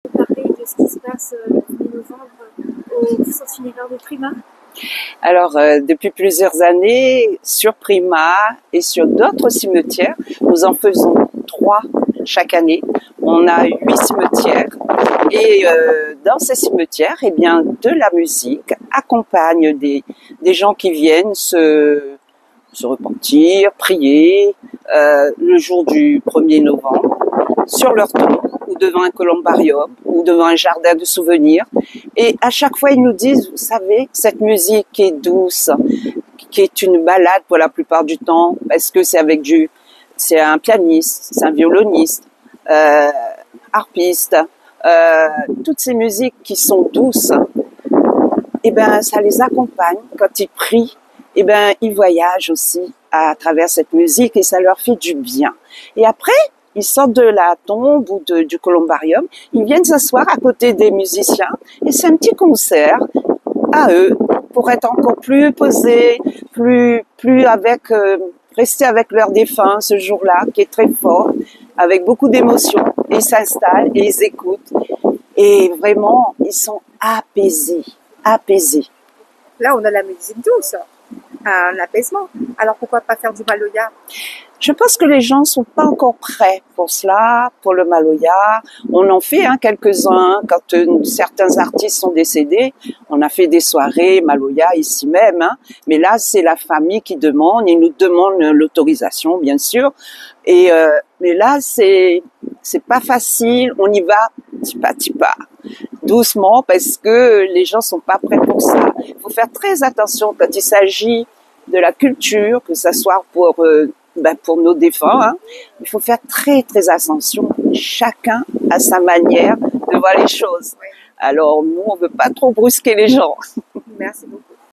Parler de ce qui se passe le 1er novembre au centre funéraire de Prima. Alors, depuis plusieurs années, sur Prima et sur d'autres cimetières, nous en faisons 3 chaque année. On a 8 cimetières et dans ces cimetières, eh bien, de la musique accompagne des gens qui viennent se repentir, prier le jour du 1er novembre sur leur tombe ou devant un columbarium ou devant un jardin de souvenirs. Et à chaque fois, ils nous disent, vous savez, cette musique qui est douce, qui est une balade pour la plupart du temps, parce que c'est un pianiste, c'est un violoniste, harpiste, toutes ces musiques qui sont douces, et ben, ça les accompagne quand ils prient. Et ben, ils voyagent aussi à travers cette musique et ça leur fait du bien. Et après, ils sortent de la tombe ou du columbarium, ils viennent s'asseoir à côté des musiciens et c'est un petit concert à eux pour être encore plus posés, plus avec, rester avec leur défunt ce jour-là qui est très fort, avec beaucoup d'émotions. Ils s'installent et ils écoutent et vraiment, ils sont apaisés. Là, on a la musique douce, l'apaisement. Alors pourquoi pas faire du maloya? Je pense que les gens sont pas encore prêts pour cela, pour le maloya. On en fait quelques-uns quand certains artistes sont décédés. On a fait des soirées maloya ici même, mais là c'est la famille qui demande. Ils nous demandent l'autorisation, bien sûr. Et mais là c'est pas facile. On y va petit pas, doucement, parce que les gens sont pas prêts pour ça. Il faut faire très attention quand il s'agit de la culture, que ça soit pour nos défunts, il faut faire très attention. Chacun a sa manière de voir les choses. Alors nous, on veut pas trop brusquer les gens. Merci beaucoup.